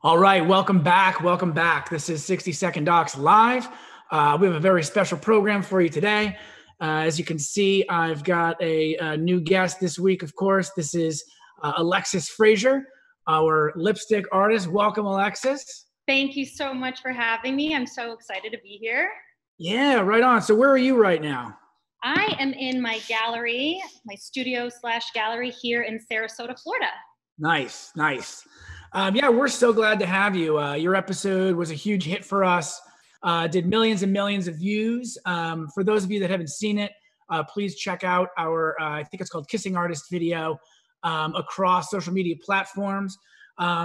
All right, welcome back. Welcome back. This is 60 Second Docs Live. We have a very special program for you today. As you can see, I've got a new guest this week, of course. This is Alexis Fraser, our lipstick artist. Welcome, Alexis. Thank you so much for having me. I'm so excited to be here. Yeah, right on. So where are you right now? I am in my gallery, my studio/gallery here in Sarasota, Florida. Nice, nice. Yeah, we're so glad to have you. Your episode was a huge hit for us. Did millions and millions of views. For those of you that haven't seen it, please check out our, I think it's called Kissing Artist video across social media platforms.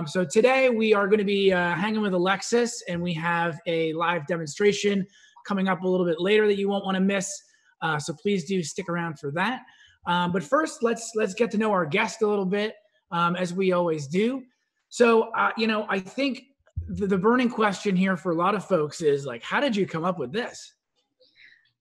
So today we are going to be hanging with Alexis, and we have a live demonstration coming up a little bit later that you won't want to miss. So please do stick around for that. But first, let's get to know our guest a little bit, as we always do. So, I think the burning question here for a lot of folks is like, how did you come up with this?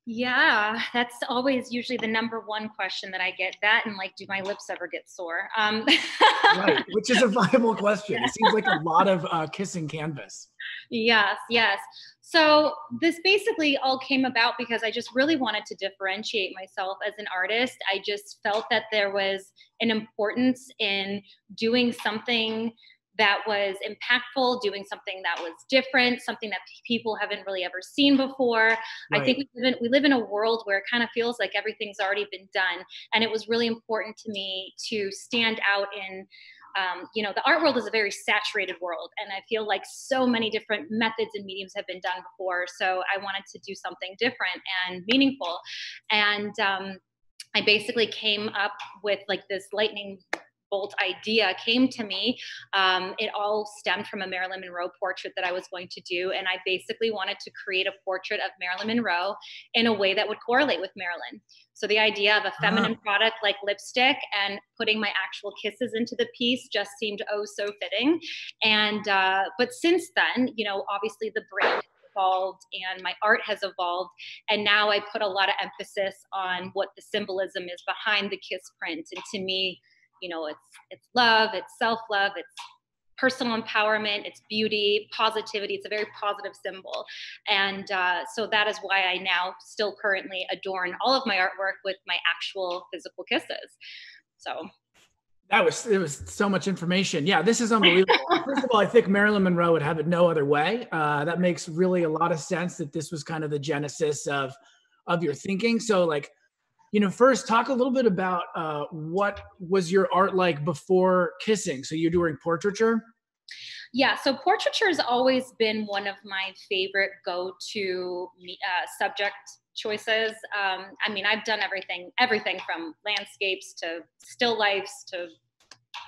Yeah, that's always usually the number one question that I get. That and like, do my lips ever get sore? Right, which is a viable question. It seems like a lot of kissing canvas. Yes, yes. So this basically all came about because I just really wanted to differentiate myself as an artist. I just felt that there was an importance in doing something that was impactful, doing something that was different, something that people haven't really ever seen before. Right. I think we live in a world where it kind of feels like everything's already been done. And it was really important to me to stand out in the art world is a very saturated world, and I feel like so many different methods and mediums have been done before. So I wanted to do something different and meaningful. And I basically came up with like this lightning bolt idea came to me. It all stemmed from a Marilyn Monroe portrait that I was going to do. And I basically wanted to create a portrait of Marilyn Monroe in a way that would correlate with Marilyn. So the idea of a feminine product like lipstick and putting my actual kisses into the piece just seemed oh so fitting. And but since then, obviously the brand evolved and my art has evolved, and now I put a lot of emphasis on what the symbolism is behind the kiss print. And to me, it's love, it's self-love, it's personal empowerment, it's beauty, positivity. It's a very positive symbol. And so that is why I now still currently adorn all of my artwork with my actual physical kisses. So it was so much information. Yeah, this is unbelievable. First of all, I think Marilyn Monroe would have it no other way. That makes really a lot of sense that this was kind of the genesis of your thinking. So like, first talk a little bit about what was your art like before kissing? So you're doing portraiture? Yeah, so portraiture has always been one of my favorite go-to subject choices. I've done everything from landscapes to still lifes to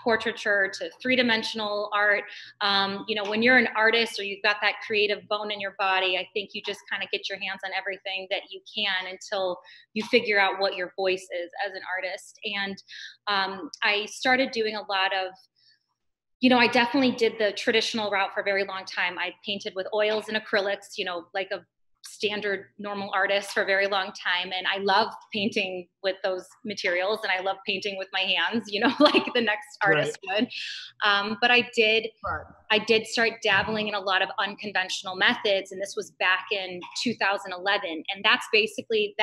portraiture to three-dimensional art. When you're an artist or you've got that creative bone in your body, I think you just kind of get your hands on everything that you can until you figure out what your voice is as an artist. And I started doing a lot of, I definitely did the traditional route for a very long time. I painted with oils and acrylics, like a standard normal artist for a very long time. And I love painting with those materials, and I love painting with my hands, like the next artist would. But I did start dabbling in a lot of unconventional methods. And this was back in 2011. And that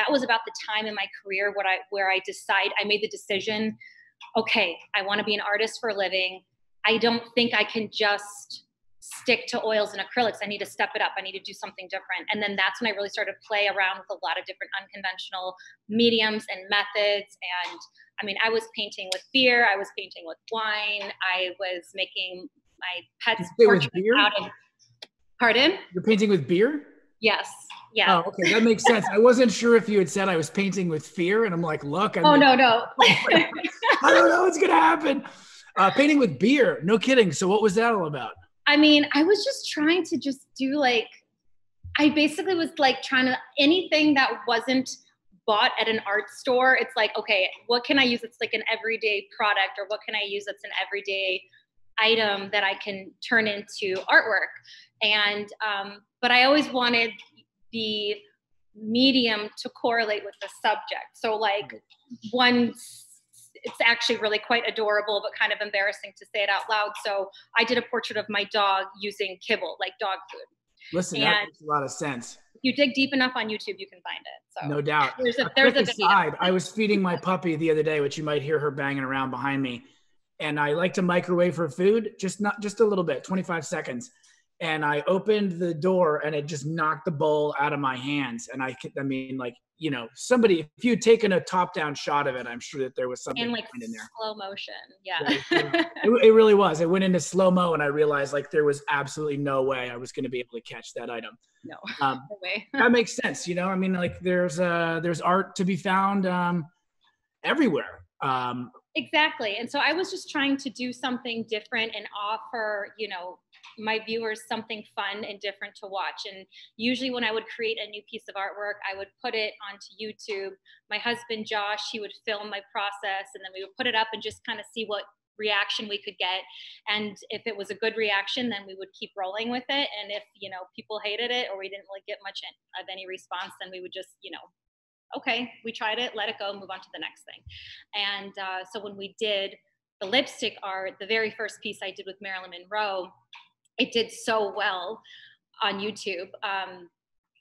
was about the time in my career where I made the decision, okay, I want to be an artist for a living. I don't think I can just stick to oils and acrylics. I need to step it up. I need to do something different. And then that's when I really started to play around with a lot of different unconventional mediums and methods. And I was painting with beer. I was painting with wine. I was making my pet's portrait out of... Pardon? You're painting with beer? Yes. Yeah. Oh, okay. That makes sense. I wasn't sure if you had said I was painting with fear, and I'm like, look. No. I don't know what's going to happen. Painting with beer. No kidding. So what was that all about? I was just trying to do I basically was like trying to, anything that wasn't bought at an art store. It's like, okay, what can I use? It's like an everyday product, or what can I use that's an everyday item that I can turn into artwork? And, but I always wanted the medium to correlate with the subject. So like one it's actually really quite adorable, but kind of embarrassing to say it out loud. So I did a portrait of my dog using kibble, like dog food. Listen, that makes a lot of sense. If you dig deep enough on YouTube, you can find it. So no doubt. There's a quick aside, I was feeding my puppy the other day, which you might hear her banging around behind me. And I like to microwave her food, just a little bit, 25 seconds. And I opened the door and it just knocked the bowl out of my hands. And I mean, like, you know, somebody, if you had taken a top-down shot of it, I'm sure that there was something in like in there. Slow motion. Yeah. It really was. It went into slow-mo and I realized like there was absolutely no way I was going to be able to catch that item. No, no way. That makes sense. You know, I mean, like there's art to be found everywhere. Exactly. And so I was just trying to do something different and offer, you know, my viewers something fun and different to watch. And usually when I would create a new piece of artwork, I would put it onto YouTube. My husband, Josh, he would film my process and then we would put it up and just kind of see what reaction we could get. And if it was a good reaction, then we would keep rolling with it. And if, you know, people hated it or we didn't like get much of any response, then we would just, you know, okay, we tried it, let it go, move on to the next thing. And so when we did the lipstick art, the very first piece I did with Marilyn Monroe, it did so well on YouTube.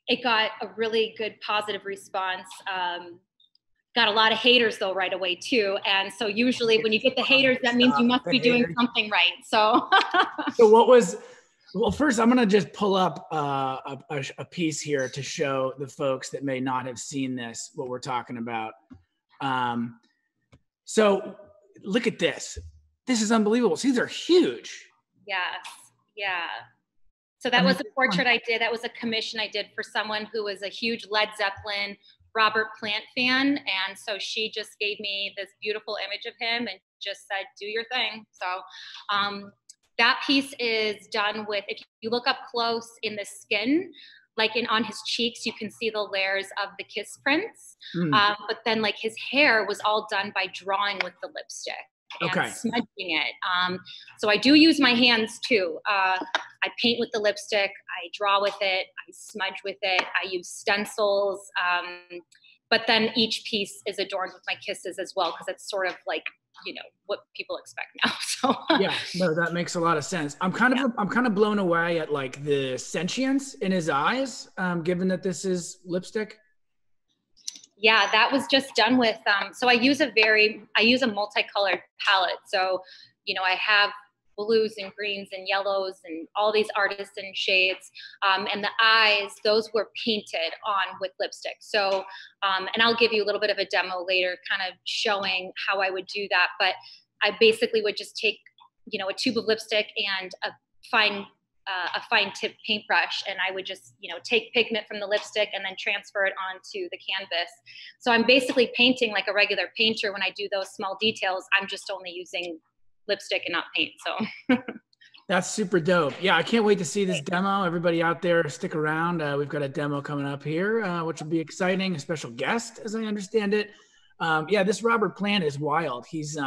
It got a really good positive response. Got a lot of haters though right away too. And so usually when you get the haters, that means you must be doing something right. So, well, first I'm going to just pull up a piece here to show the folks that may not have seen this, what we're talking about. So look at this. This is unbelievable. These are huge. Yes. Yeah. So that was a portrait I did. That was a commission I did for someone who was a huge Led Zeppelin, Robert Plant fan. And so she just gave me this beautiful image of him and just said, do your thing. So that piece is done with, if you look up close in the skin, like on his cheeks, you can see the layers of the kiss prints. But then like his hair was all done by drawing with the lipstick. And smudging it. So I do use my hands too. I paint with the lipstick, I draw with it, I smudge with it, I use stencils. But then each piece is adorned with my kisses as well, because it's sort of like, you know, what people expect now. So yeah, no, that makes a lot of sense. I'm kind of blown away at like the sentience in his eyes, given that this is lipstick. Yeah, that was just done with, so I use a multicolored palette. So, you know, I have blues and greens and yellows and all these artisan shades. And the eyes, those were painted on with lipstick. So, and I'll give you a little bit of a demo later, kind of showing how I would do that. But I basically would just take, you know, a tube of lipstick and a fine tip paintbrush, and I would just, you know, take pigment from the lipstick and then transfer it onto the canvas. So I'm basically painting like a regular painter. When I do those small details, I'm just only using lipstick and not paint. So that's super dope. Yeah, I can't wait to see this demo. Everybody out there, stick around. We've got a demo coming up here, which will be exciting. A special guest, as I understand it. Yeah, this Robert Plant is wild. He's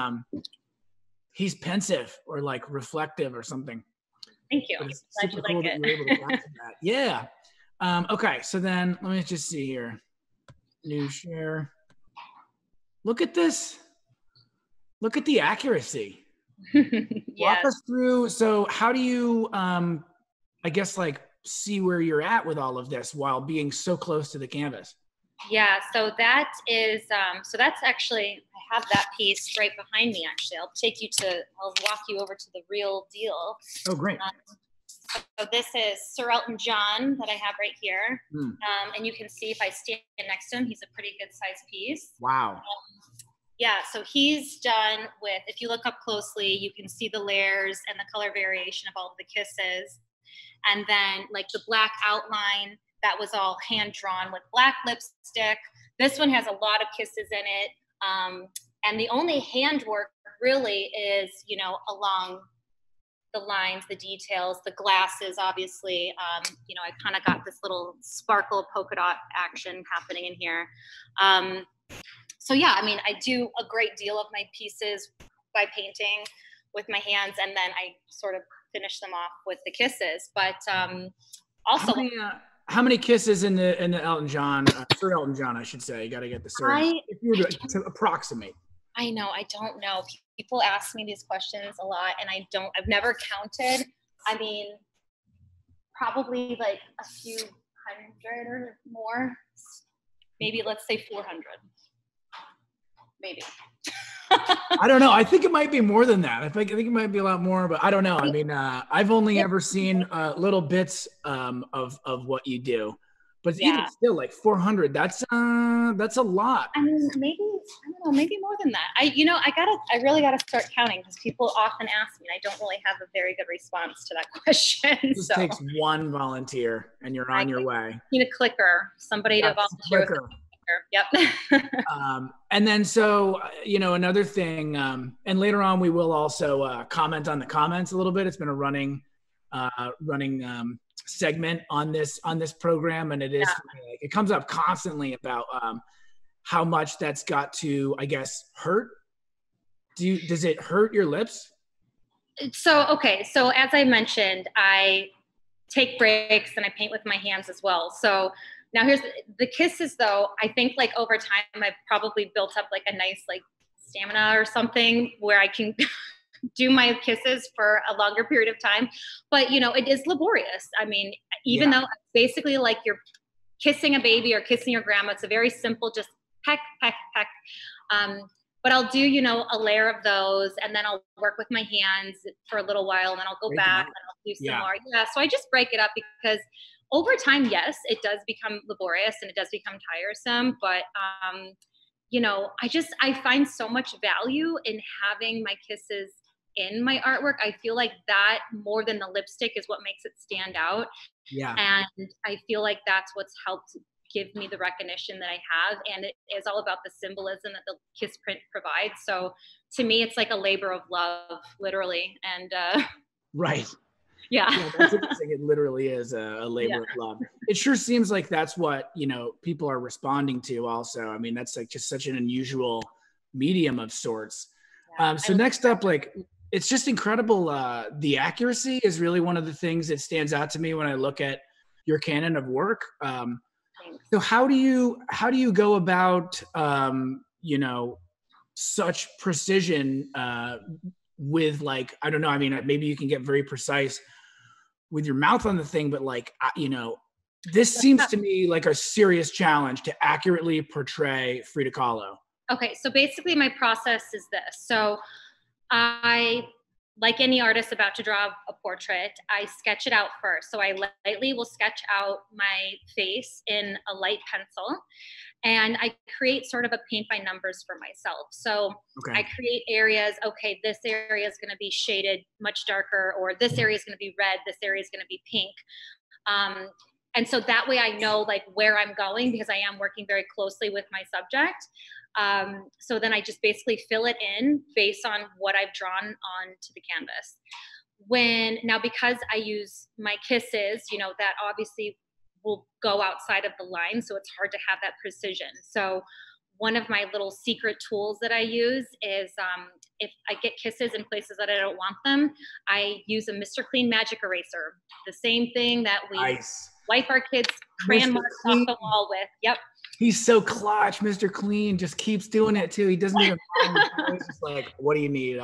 pensive or like reflective or something. Thank you. Glad you like it. Able to capture that. Yeah. Okay. So then let me just see here. New share. Look at this. Look at the accuracy. Walk us through. So how do you, I guess, like see where you're at with all of this while being so close to the canvas? Yeah. So that is, so that's actually, I have that piece right behind me, actually. I'll walk you over to the real deal. Oh, great. So this is Sir Elton John that I have right here. And you can see if I stand next to him, he's a pretty good sized piece. Wow. Yeah, so he's done with, if you look up closely, you can see the layers and the color variation of all of the kisses. And then like the black outline, that was all hand drawn with black lipstick. This one has a lot of kisses in it. And the only handwork really is, you know, along the lines, the details, the glasses, obviously. You know, I kind of got this little sparkle polka dot action happening in here. So yeah, I mean, I do a great deal of my pieces by painting with my hands, and then I sort of finish them off with the kisses. But also, how many kisses in the Elton John, Sir Elton John, I should say? You got to get the Sir. If you were to approximate. I know. I don't know. People ask me these questions a lot, and I've never counted. I mean, probably like a few hundred or more. Maybe let's say 400. Maybe. I don't know. I think it might be more than that. I think it might be a lot more, but I don't know. I mean, I've only ever seen little bits of what you do, but even still, like 400. That's a lot. I mean, maybe I don't know. Maybe more than that. I really gotta start counting because people often ask me, and I don't really have a very good response to that question. It just takes one volunteer, and you're on your way. You need a clicker, somebody to volunteer. Yep. And then, so, another thing, and later on, we will also comment on the comments a little bit. It's been a running segment on this program. And it comes up constantly about how much that's got to, I guess, hurt. Does it hurt your lips? So as I mentioned, I take breaks and I paint with my hands as well. So now here's the kisses though. I think like over time, I've probably built up like a nice like stamina or something where I can do my kisses for a longer period of time. But it is laborious. I mean, even though it's basically like you're kissing a baby or kissing your grandma, it's a very simple, just peck, peck, peck. But I'll do, a layer of those, and then I'll work with my hands for a little while, and then I'll go back and I'll do some more. Yeah, so I just break it up because over time, yes, it does become laborious and it does become tiresome. But, I find so much value in having my kisses in my artwork. I feel like that more than the lipstick is what makes it stand out. Yeah. And I feel like that's what's helped give me the recognition that I have. And it is all about the symbolism that the kiss print provides. So to me, it's like a labor of love, literally. And right. Yeah. That's interesting. It literally is a labor of love. It sure seems like that's what, people are responding to also. I mean, that's like just such an unusual medium of sorts. So next up, like, it's just incredible. The accuracy is really one of the things that stands out to me when I look at your canon of work. So how do you go about, such precision with, like, I don't know. I mean, maybe you can get very precise with your mouth on the thing, but like, this seems to me like a serious challenge to accurately portray Frida Kahlo. Okay. So basically my process is this. So I, like any artist about to draw a portrait, I sketch it out first. So I lightly will sketch out my face in a light pencil, and I create sort of a paint by numbers for myself. So I create areas, okay, this area is going to be shaded much darker, or this area is going to be red, this area is going to be pink. And so that way I know like where I'm going, because I am working very closely with my subject. So then I just basically fill it in based on what I've drawn onto the canvas. Now, because I use my kisses, that obviously will go outside of the line. So it's hard to have that precision. So one of my little secret tools that I use is if I get kisses in places that I don't want them, I use a Mr. Clean magic eraser. The same thing that we wipe our kids' crayon marks off the wall with. Yep. He's so clutch. Mr. Clean just keeps doing it too. He doesn't even mind. He's just like, what do you need?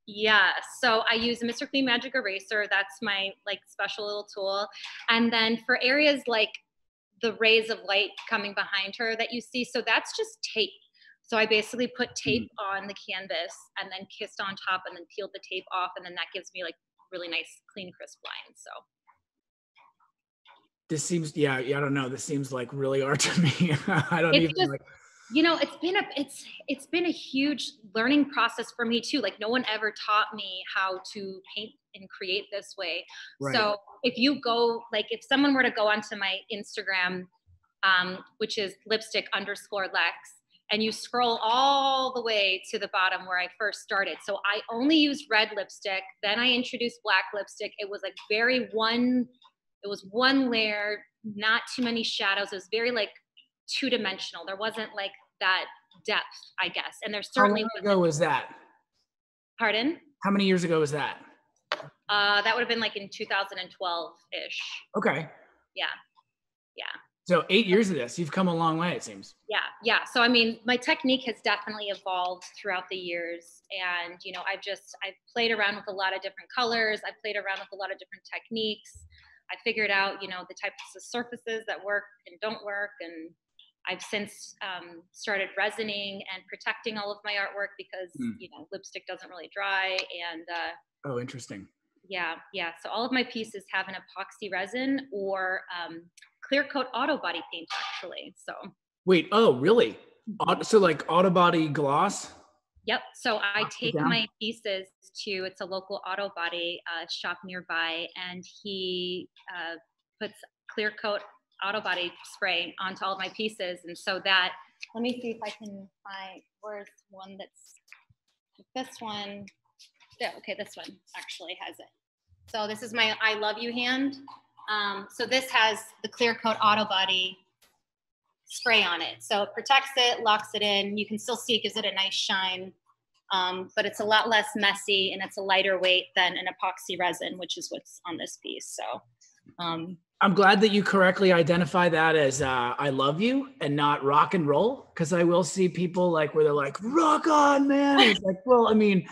Yeah. So I use a Mr. Clean magic eraser. That's my like special little tool. And then for areas like the rays of light coming behind her that you see, so that's just tape. So I basically put tape on the canvas and then kissed on top and then peeled the tape off. And then that gives me like really nice, clean, crisp lines. So. This seems, I don't know. This seems like really art to me. I don't even like. It's been a huge learning process for me too. Like no one ever taught me how to paint and create this way. Right. So if if someone were to go onto my Instagram, which is lipstick_Lex, and you scroll all the way to the bottom where I first started. So I only used red lipstick. Then I introduced black lipstick. It was like it was one layer, not too many shadows. It was very like two-dimensional. There wasn't like that depth, I guess. And there's certainly— How long ago was that? Pardon? How many years ago was that? That would have been like in 2012-ish. Okay. Yeah. So 8 years of this, you've come a long way, it seems. Yeah. So, I mean, my technique has definitely evolved throughout the years. And, I've played around with a lot of different colors. I've played around with a lot of different techniques. I figured out, the types of surfaces that work and don't work. And I've since started resining and protecting all of my artwork because, lipstick doesn't really dry. And oh, interesting. Yeah. So all of my pieces have an epoxy resin or clear coat auto body paint, actually. So. Wait, oh, really? So like auto body gloss? Yep. So I take my pieces to, it's a local auto body shop nearby, and he puts clear coat auto body spray onto all of my pieces. And so that, let me see if I can find, where's one that's, this one. Yeah, okay, this one actually has it. So this is my I love you hand. So this has the clear coat auto body spray on it. So it protects it, locks it in. You can still see it gives it a nice shine, but it's a lot less messy and it's a lighter weight than an epoxy resin, which is what's on this piece. So I'm glad that you correctly identify that as I love you and not rock and roll, because I will see people like where they're like, rock on, man. It's like, well, I mean,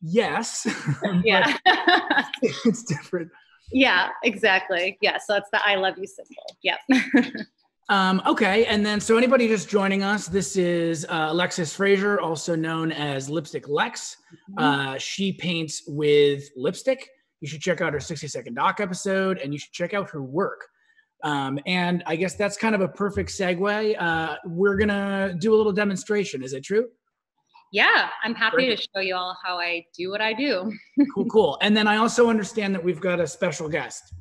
yes. Yeah. It's different. Yeah, exactly. Yeah. So it's the I love you symbol. Yep. Okay. And then, so anybody just joining us, this is Alexis Fraser, also known as Lipstick Lex. She paints with lipstick. You should check out her 60-second doc episode, and you should check out her work. And I guess that's kind of a perfect segue. We're going to do a little demonstration. Is it true? Yeah, I'm happy to show you all how I do what I do. Cool. And then I also understand that we've got a special guest.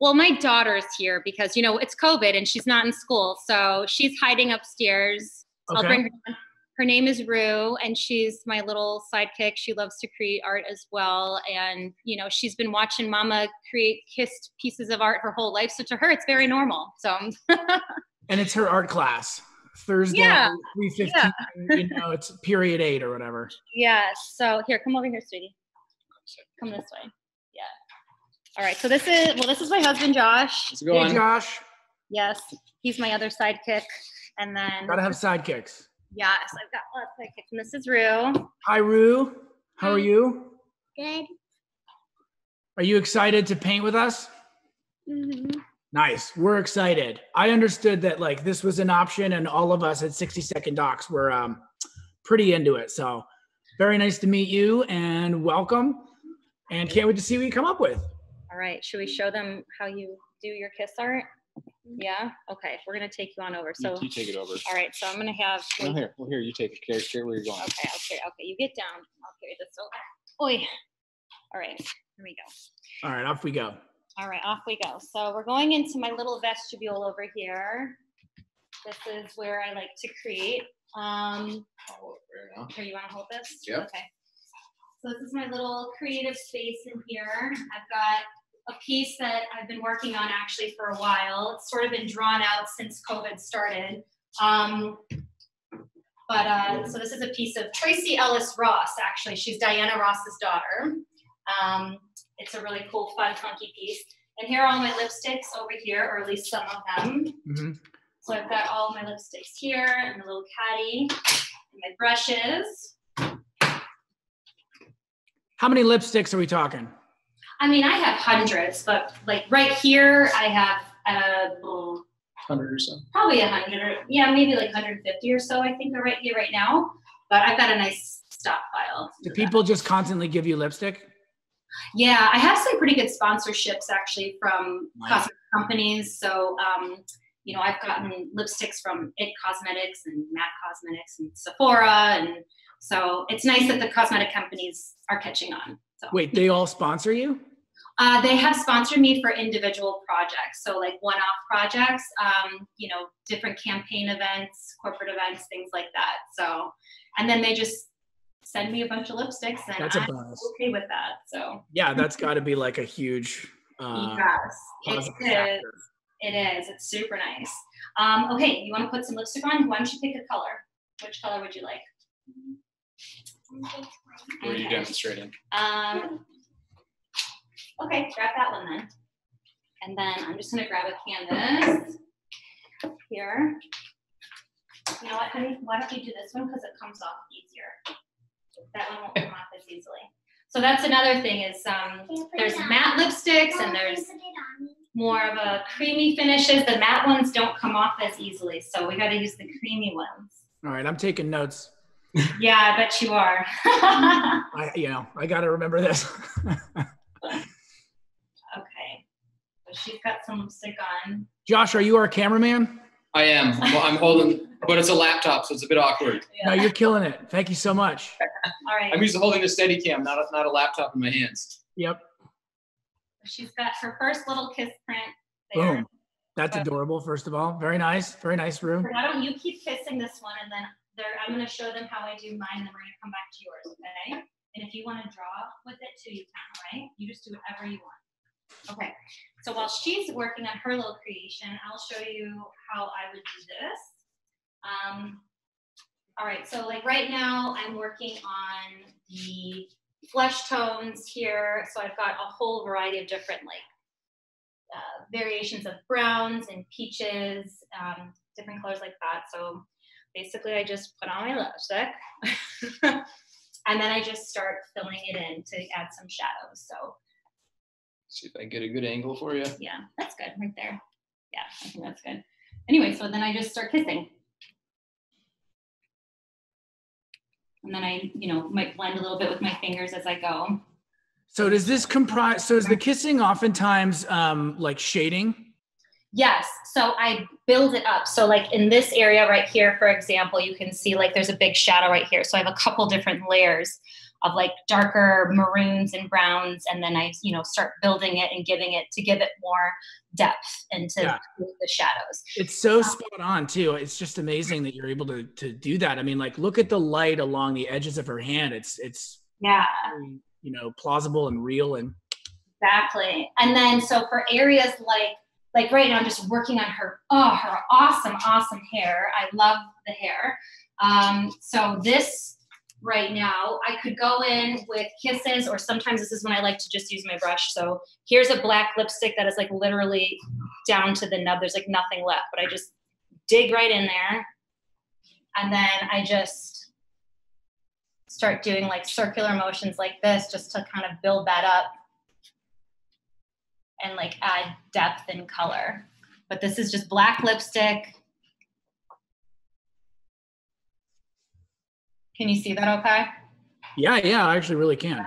Well, my daughter's here because, it's COVID and she's not in school. So she's hiding upstairs. Okay. I'll bring her on. Her name is Rue, and she's my little sidekick. She loves to create art as well. And, she's been watching Mama create kissed pieces of art her whole life. So to her, it's very normal. So. And it's her art class. Thursday, 3:15, it's period 8 or whatever. Yeah. So here, come over here, sweetie. Come this way. Yeah. All right. So this is my husband, Josh. How's it going? Hey, Josh. Yes. He's my other sidekick. And then. Gotta have sidekicks. Yes. I've got lots of sidekicks. And this is Rue. Hi, Rue. How are you? Good. Are you excited to paint with us? Mm-hmm. Nice. We're excited. I understood that like this was an option, and all of us at 60-second docs were pretty into it. So very nice to meet you and welcome. And can't wait to see what you come up with. All right. Should we show them how you do your kiss art? Yeah. Okay. We're going to take you on over. So you take it over. All right. So I'm going to have. Here, you take it. Carry where you're going. Okay. You get down. I'll carry this over. Oi. All right. Here we go. All right. Off we go. All right, off we go. So we're going into my little vestibule over here. This is where I like to create. Here, you want to hold this? Yeah. Okay. So this is my little creative space in here. I've got a piece that I've been working on actually for a while. It's sort of been drawn out since COVID started. So this is a piece of Tracy Ellis Ross, actually. She's Diana Ross's daughter. It's a really cool, fun, funky piece. And here are all my lipsticks over here, or at least some of them. Mm-hmm. So I've got all my lipsticks here, and a little caddy, and my brushes. How many lipsticks are we talking? I mean, I have hundreds, but like right here, I have 100 or so. Probably 100, maybe like 150 or so, I think are right here right now. But I've got a nice stockpile. Do people just constantly give you lipstick? Yeah, I have some pretty good sponsorships actually from cosmetic companies. So, I've gotten lipsticks from It Cosmetics and MAC Cosmetics and Sephora. And so it's nice that the cosmetic companies are catching on. So. Wait, they all sponsor you? They have sponsored me for individual projects. So like one-off projects, different campaign events, corporate events, things like that. So, and then they just send me a bunch of lipsticks, and that's a bonus. I'm okay with that. So yeah, that's got to be like a huge yes, it is. It's super nice. Okay, you want to put some lipstick on? Why don't you pick a color? Which color would you like? What are you demonstrating? Okay, grab that one then. And then I'm just gonna grab a canvas. here. You know what, honey? Why don't you do this one because it comes off easier. That one won't come off as easily. So that's another thing is there's matte lipsticks and there's more of a creamy finishes. The matte ones don't come off as easily, so we got to use the creamy ones. All right, I'm taking notes. Yeah, I bet you are. I got to remember this. Okay, so she's got some lipstick on. Josh, are you our cameraman? I am. I'm holding, but it's a laptop, so it's a bit awkward. Yeah. No, you're killing it. Thank you so much. All right. I'm used to holding a Steadicam, not a laptop in my hands. Yep. She's got her first little kiss print there. Boom. That's adorable, first of all. Very nice. Very nice room. Why don't you keep kissing this one, and then I'm going to show them how I do mine, and then we're going to come back to yours, okay? And if you want to draw with it too, you can, right? You just do whatever you want. Okay, so while she's working on her little creation, I'll show you how I would do this. All right, so like right now I'm working on the flesh tones here. So I've got a whole variety of different variations of browns and peaches, different colors like that. So basically I just put on my lipstick and then I just start filling it in to add some shadows. So see if I can get a good angle for you. yeah, that's good right there. Yeah, I think that's good. Anyway, so then I just start kissing. And then I, might blend a little bit with my fingers as I go. So does this comprise, so is the kissing oftentimes like shading? Yes, so I build it up. So like in this area right here, for example, you can see like there's a big shadow right here. So I have a couple different layers of like darker maroons and browns. And then I, start building it and giving it to give it more depth into the shadows. It's so spot on too. It's just amazing that you're able to do that. I mean, like look at the light along the edges of her hand. It's yeah, very, plausible and real. And exactly. And then, so for areas like right now, I'm just working on her awesome hair. I love the hair. So this right now, I could go in with kisses, or sometimes this is when I like to just use my brush. So here's a black lipstick that is like literally down to the nub. There's like nothing left, but I just dig right in there. And then I just start doing like circular motions like this, just to kind of build that up and like add depth and color. But this is just black lipstick. Can you see that okay? Yeah, I actually really can.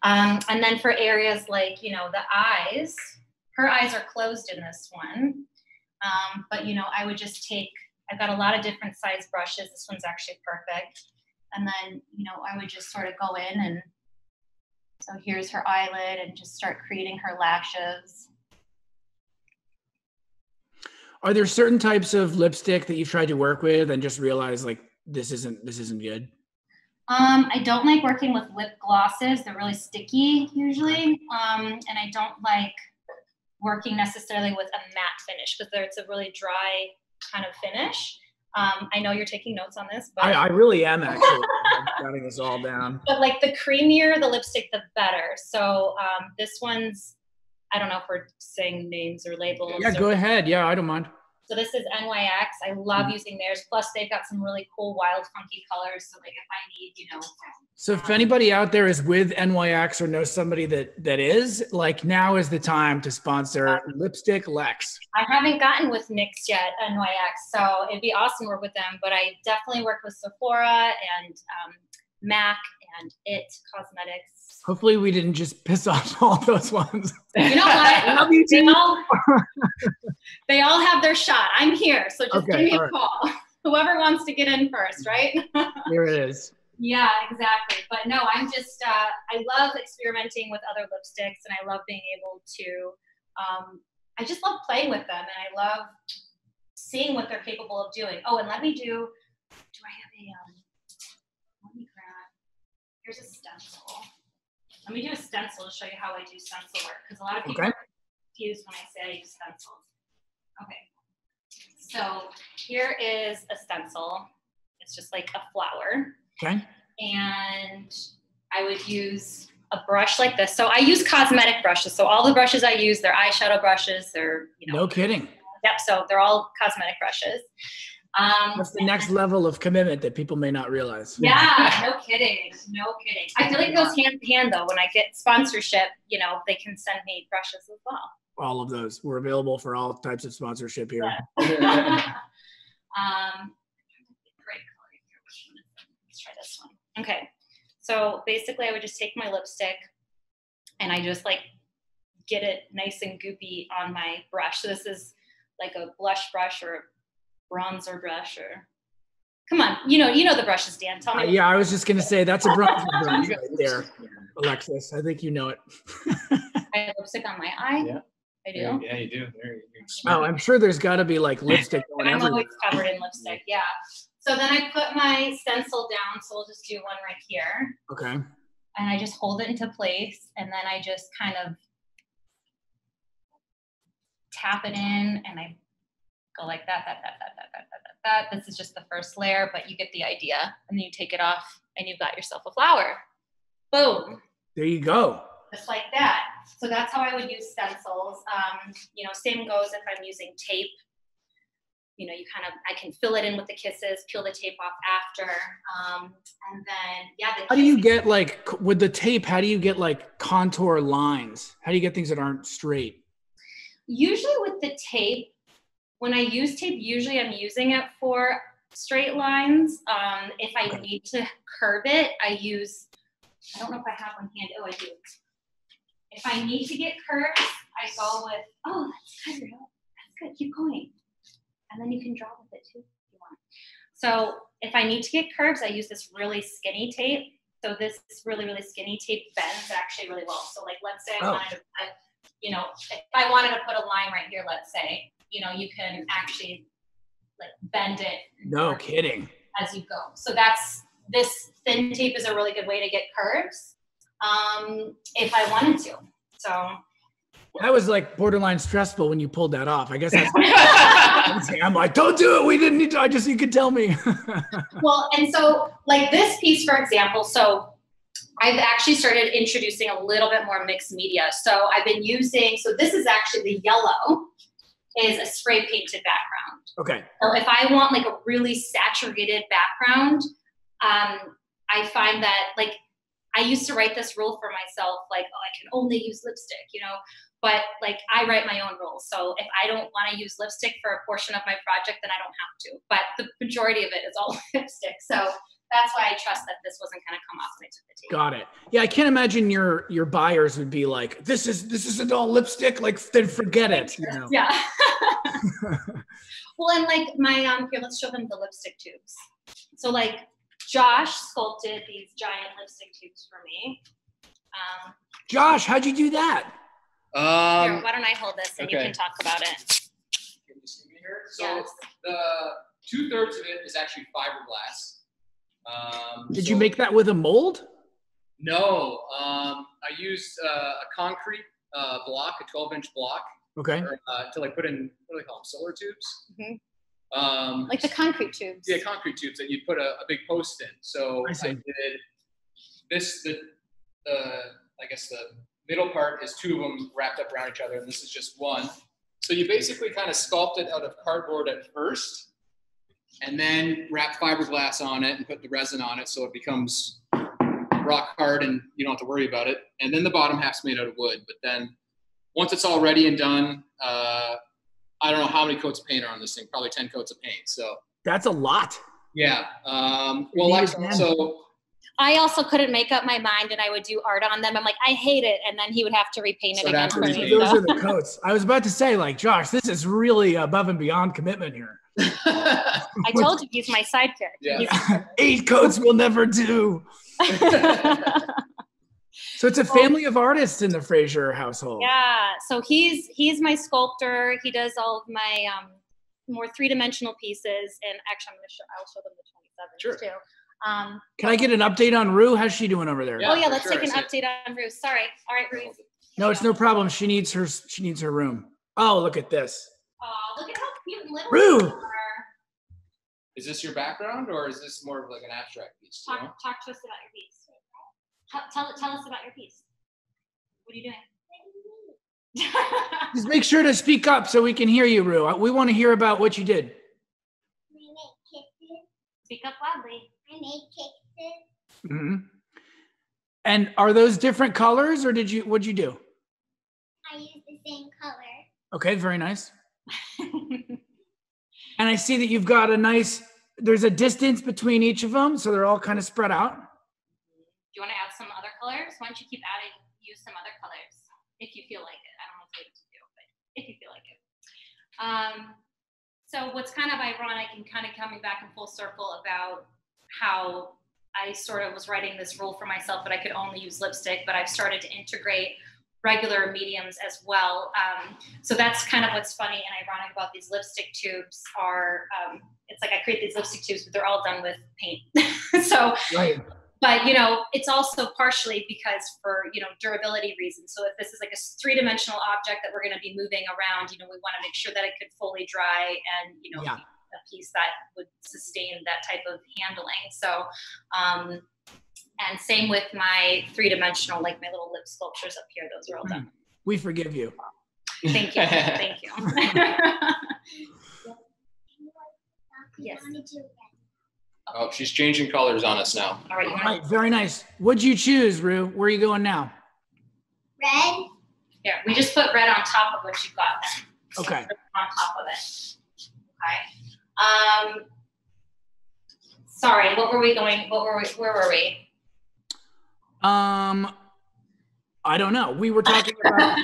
And then for areas like, the eyes, her eyes are closed in this one. But, I would just I've got a lot of different size brushes. This one's actually perfect. And then, I would just sort of go in and, so here's her eyelid and just start creating her lashes. Are there certain types of lipstick that you've tried to work with and just realize like, this isn't good? I don't like working with lip glosses. They're really sticky usually. And I don't like working necessarily with a matte finish because it's a really dry kind of finish. I know you're taking notes on this, but I really am actually. I'm jotting this all down. But like the creamier the lipstick, the better. So this one's, I don't know if we're saying names or labels. Yeah, go ahead. Yeah, I don't mind. So this is NYX. I love using theirs. Plus they've got some really cool, wild, funky colors. So like if I need, So if anybody out there is with NYX or knows somebody that is, like now is the time to sponsor Lipstick Lex. I haven't gotten with NYX yet, NYX. So it'd be awesome to work with them. But I definitely work with Sephora and MAC and IT Cosmetics. Hopefully we didn't just piss off all those ones. You know what? They all have their shot. I'm here. So just give me a call. Whoever wants to get in first, right? Here it is. Yeah, exactly. But no, I'm just, I love experimenting with other lipsticks and I love being able to, I just love playing with them and I love seeing what they're capable of doing. Oh, and let me do I have a, let me grab, here's a stencil. Let me do a stencil to show you how I do stencil work because a lot of people are confused when I say I use stencils. Okay, so here is a stencil. It's just like a flower. Okay. And I would use a brush like this. So I use cosmetic brushes. So all the brushes I use, they're eyeshadow brushes. They're, No kidding. Yep. So they're all cosmetic brushes. That's the next level of commitment that people may not realize. Yeah, no kidding. No kidding. I feel like it goes hand in hand though. When I get sponsorship, you know, they can send me brushes as well. All of those. We're available for all types of sponsorship here. Yeah. Great color here. Let's try this one. Okay. So basically I would just take my lipstick and I just like get it nice and goopy on my brush. So this is like a blush brush or a bronzer brush or, come on, you know the brushes, Dan. Tell me. Yeah, I was just gonna say that's a bronzer brush right there, Alexis. I think you know it. I have lipstick on my eye. Yeah. I do. Yeah, you do. Oh, I'm sure there's got to be like lipstick going I'm everywhere. always covered in lipstick. Yeah. So then I put my stencil down. So we'll just do one right here. Okay. And I just hold it into place, and then I just kind of tap it in, and I go like that. This is just the first layer, but you get the idea. And then you take it off, and you've got yourself a flower. Boom. There you go. Just like that. So that's how I would use stencils. You know, same goes if I'm using tape. You know, I can fill it in with the kisses, peel the tape off after. And then, yeah. How do you get like, with the tape, how do you get like contour lines? How do you get things that aren't straight? Usually with the tape, when I use tape, usually I'm using it for straight lines. If I need to curve it, I don't know if I have one handy. Oh, I do. If I need to get curves, I go with, oh, that's good. That's good. Keep going. And then you can draw with it too if you want. So if I need to get curves, I use this really skinny tape. So this really, really skinny tape bends actually really well. So like, let's say I wanted to, if I wanted to put a line right here, let's say, you can actually like bend it. No kidding. As you go. So this thin tape is a really good way to get curves. If I wanted to. So that was like borderline stressful when you pulled that off. I guess that's I'm like, don't do it. We didn't need to, you could tell me. Well, and so like this piece, for example, so I've actually started introducing a little bit more mixed media. So I've been using, so this is actually the yellow is a spray painted background. Okay. So if I want like a really saturated background, I find that like, I used to write this rule for myself, like, oh, I can only use lipstick, but like I write my own rules. So if I don't want to use lipstick for a portion of my project, then I don't have to. But the majority of it is all lipstick. So that's why I trust that this wasn't going to come off when I took the tape. Got it. Yeah, I can't imagine your buyers would be like, this isn't all lipstick. Like, then forget it. Yeah. Well, and like my here, let's show them the lipstick tubes. So like Josh sculpted these giant lipstick tubes for me. Josh, how'd you do that? Here, why don't I hold this and okay. you can talk about it. Can you see me here? So yes. The 2/3 of it is actually fiberglass. Did you make that with a mold? No, I used a concrete block, a 12-inch block. Okay. To like put in, what do they call them, solar tubes? Mm-hmm. Like the concrete tubes. Yeah, concrete tubes that you'd put a big post in. So I did this, I guess the middle part is 2 of them wrapped up around each other, and this is just one. So you basically kind of sculpt it out of cardboard at first, and then wrap fiberglass on it and put the resin on it so it becomes rock hard and you don't have to worry about it. And then the bottom half's made out of wood. But then once it's all ready and done, I don't know how many coats of paint are on this thing, probably 10 coats of paint. So that's a lot. Yeah. I also couldn't make up my mind, and I would do art on them. I'm like, I hate it. And then he would have to repaint it again for me. Those are the coats. I was about to say, like, Josh, this is really above and beyond commitment here. I told you, he's my sidekick. Yeah. 8 coats will never do. So it's a family of artists in the Fraser household. Yeah. So he's my sculptor. He does all of my more 3-dimensional pieces. And actually, I'll show them the 27s too. Can I get an update on Rue? How's she doing over there? Yeah, let's take an update on Rue. Sorry. All right, Rue. No, it's no problem. She needs her room. Oh, look at this. Oh, look at how cute and little Rue. you are. Is this your background, or is this more of like an abstract piece? Talk to us about your piece. Tell us about your piece. What are you doing? Just make sure to speak up so we can hear you, Rue. We want to hear about what you did. I made kisses. Speak up loudly. I made kisses. Mm-hmm. And are those different colors, or what'd you do? I used the same color. Okay, very nice. And I see that you've got there's a distance between each of them, so they're all kind of spread out. Do you want to add some other colors? Why don't you keep use some other colors if you feel like it. I don't know what to do, but if you feel like it. So what's kind of ironic and kind of coming back in full circle about how I sort of was writing this rule for myself that I could only use lipstick, but I've started to integrate regular mediums as well. So that's kind of what's funny and ironic about these lipstick tubes are, it's like I create these lipstick tubes, but they're all done with paint. So, right. But, it's also partially because for, durability reasons. So if this is like a three-dimensional object that we're going to be moving around, we want to make sure that it could fully dry and, yeah. a piece that would sustain that type of handling. So, and same with my three-dimensional, like my little lip sculptures up here, those are all done. We forgive you. Thank you. Thank you. Yes. Oh, she's changing colors on us now. All right. All right, very nice. What'd you choose, Rue? Where are you going now? Red. Yeah, we just put red on top of what you got. Okay. On top of it. Okay. Sorry, where were we? I don't know. We were talking about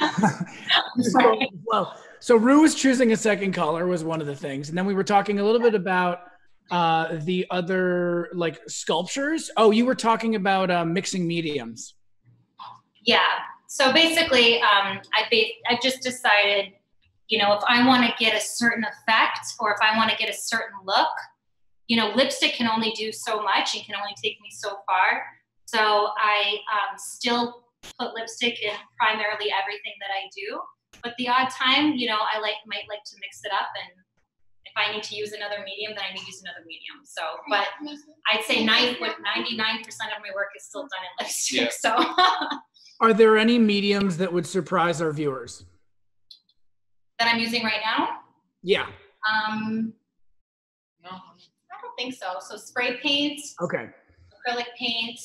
so Rue was choosing a second color was one of the things, and then we were talking a little bit about the other like sculptures. Oh, you were talking about mixing mediums. Yeah. So basically, I just decided, if I want to get a certain effect or if I want to get a certain look, lipstick can only do so much and can only take me so far. So I still put lipstick in primarily everything that I do. But the odd time, I might like to mix it up, and if I need to use another medium, then I need to use another medium. So, but I'd say 99% of my work is still done in lipstick. Yeah. So, are there any mediums that would surprise our viewers that I'm using right now? Yeah. No, I don't think so. So spray paint. Okay. Acrylic paint.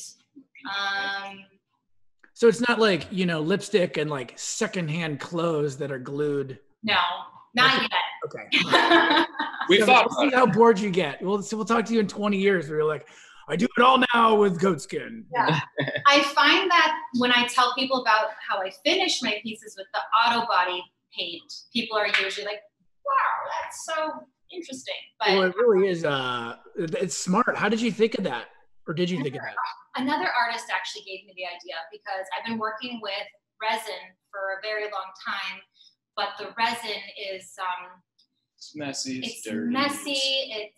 So it's not like, lipstick and like secondhand clothes that are glued. No, not yet. Okay. We thought see how bored you get. We'll talk to you in 20 years where you're like, I do it all now with goat skin. Yeah. I find that when I tell people about how I finish my pieces with the auto body paint, people are usually like, wow, that's so interesting. But well, it really is. It's smart. How did you think of that? Or did you think of that? Another artist actually gave me the idea because I've been working with resin for a very long time, but the resin is it's messy. It's dirty. Messy.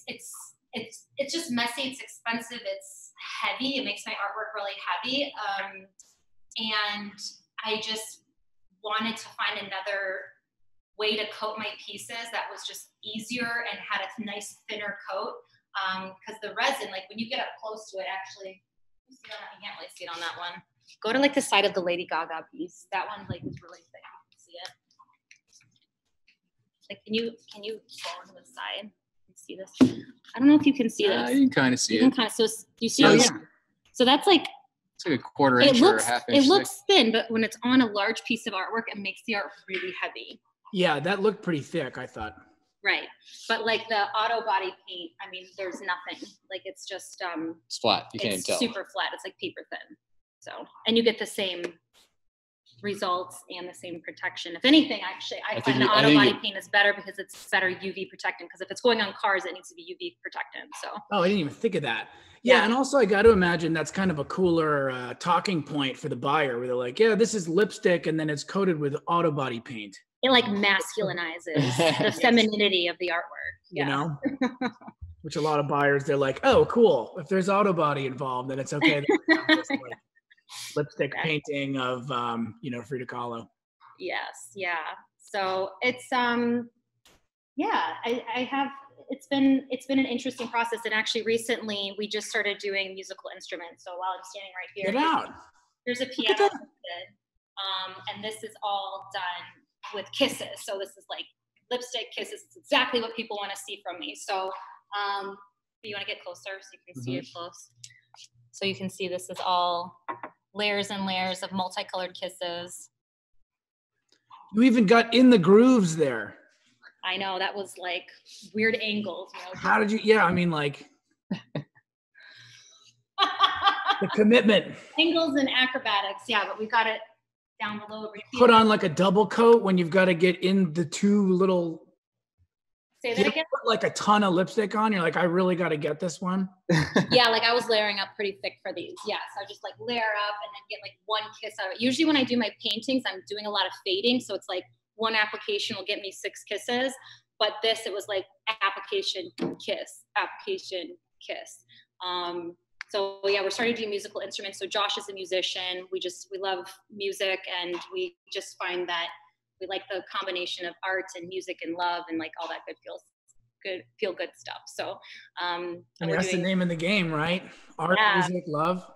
It's just messy. It's expensive. It's heavy. It makes my artwork really heavy. And I just wanted to find another way to coat my pieces that was just easier and had a nice thinner coat. Because the resin, like when you get up close to it, actually, you can't really see it on that one. Go to like the side of the Lady Gaga piece. That one like is really thick. You can see it. Like, can you go on the side and see this? I don't know if you can see this. You can kind of see it. So you see? Oh, yeah. So that's like. It's like a quarter inch or a half inch. It looks thin, but when it's on a large piece of artwork, it makes the art really heavy. Yeah, that looked pretty thick, I thought. Right. But like the auto body paint, I mean, there's nothing. Like it's just it's flat. You can't tell. It's super flat. It's like paper thin. So, and you get the same results and the same protection. If anything, actually, I find the auto body paint is better because it's better UV protectant. Because if it's going on cars, it needs to be UV protectant. So. Oh, I didn't even think of that. Yeah, and also I got to imagine that's kind of a cooler talking point for the buyer, where they're like, "Yeah, this is lipstick, and then it's coated with auto body paint." It like masculinizes the femininity of the artwork. Yeah. Which a lot of buyers, they're like, "Oh, cool. If there's auto body involved, then it's okay." Just like lipstick painting of Frida Kahlo. Yes, yeah. So it's I have. It's been an interesting process, and actually recently we just started doing musical instruments. So while I'm standing right here, Get out. There's a piano, and this is all done with kisses. So this is like lipstick, kisses. It's exactly what people want to see from me. So you want to get closer so you can see it close. So you can see this is all layers and layers of multicolored kisses. You even got in the grooves there. I know, that was like weird angles. You know, how did you, yeah, I mean, like the commitment. Angles and acrobatics, yeah, but we got it down below over here. Put on like a double coat when you've got to get in the two little. Say that again? Put like a ton of lipstick on. You're like, I really got to get this one. Yeah, like I was layering up pretty thick for these. Yeah, so I just like layer up and then get like one kiss out of it. Usually when I do my paintings, I'm doing a lot of fading. So it's like one application will get me 6 kisses. But this, it was like application, kiss, application, kiss. So yeah, we're starting to do musical instruments. So Josh is a musician. We love music, and we just find that we like the combination of art and music and love and like all that feel good stuff. So and that's the name of the game, right? Art, music, love.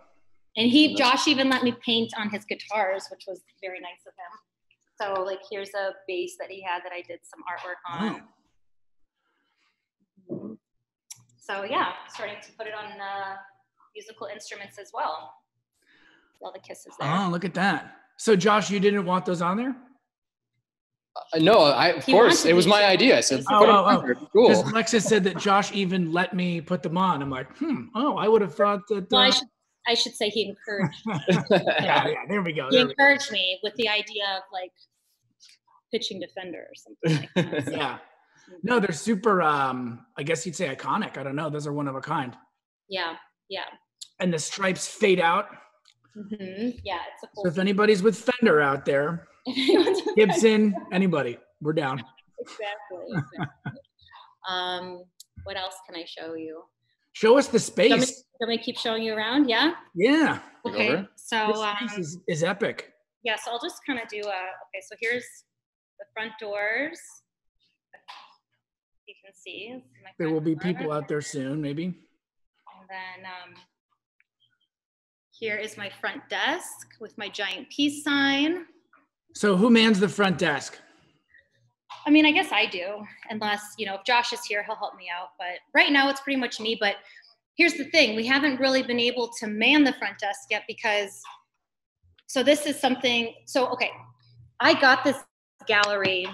And Josh even let me paint on his guitars, which was very nice of him. So like here's a bass that he had that I did some artwork on. Oh. So yeah, starting to put it on musical instruments as well. All the kisses there. Oh, look at that. So Josh, you didn't want those on there? No, of course, it was my idea. I said, cool. Because Alexis said that Josh even let me put them on. I'm like, I would have thought that. Well, I should say he encouraged me. yeah, there we go. He encouraged me with the idea of like pitching defender or something like that. So. Yeah. No, they're super, I guess you'd say iconic. I don't know. Those are one of a kind. Yeah, yeah. And the stripes fade out. Mm-hmm. Yeah, it's a cool. So if anybody's with Fender out there, Gibson, anybody, we're down. Exactly. What else can I show you? Show us the space. Let me keep showing you around. Yeah. Yeah. Okay. So this space is epic. Yeah. So I'll just kind of do okay. So here's the front doors. You can see. There will be people out there soon, maybe. And then here is my front desk with my giant peace sign. So who mans the front desk? I mean, I guess I do, unless, if Josh is here, he'll help me out. But right now it's pretty much me. But here's the thing. We haven't really been able to man the front desk yet because, so this is something, okay, I got this gallery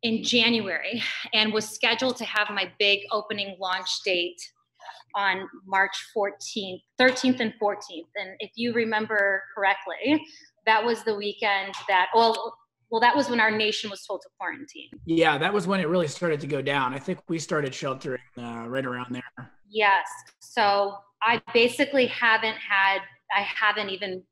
in January and was scheduled to have my big opening launch date on March 13th and 14th. And if you remember correctly, that was the weekend that, well, that was when our nation was told to quarantine. Yeah, that was when it really started to go down. I think we started sheltering right around there. Yes. So I basically haven't even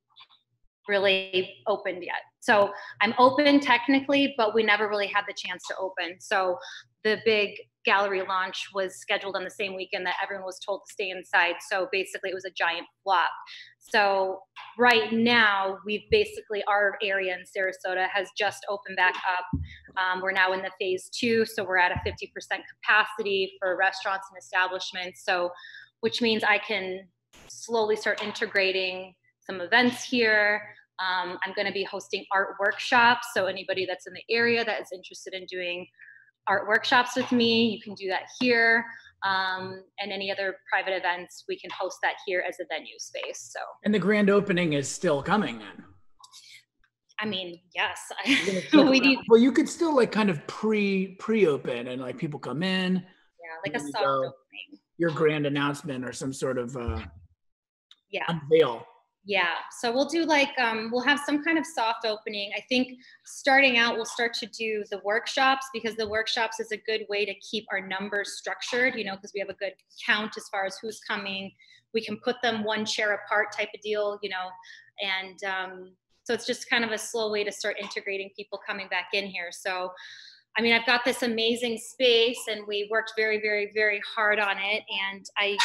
really opened yet. So I'm open technically, but we never really had the chance to open. So the big gallery launch was scheduled on the same weekend that everyone was told to stay inside. So basically it was a giant flop. So right now our area in Sarasota has just opened back up. We're now in the phase 2. So we're at a 50% capacity for restaurants and establishments. So, which means I can slowly start integrating some events here. I'm going to be hosting art workshops. So anybody that's in the area that is interested in doing art workshops with me, you can do that here. And any other private events, we can host that here as a venue space. So. And the grand opening is still coming then? I mean, yes. Well, you could still like kind of pre-open and like people come in. Yeah, like a soft opening. Your grand announcement or some sort of unveil. Yeah, so we'll do like, we'll have some kind of soft opening. I think starting out, we'll start to do the workshops because the workshops is a good way to keep our numbers structured, because we have a good count as far as who's coming. We can put them one chair apart type of deal, and so it's just kind of a slow way to start integrating people coming back in here. So, I mean, I've got this amazing space and we worked very, very, very hard on it. And I,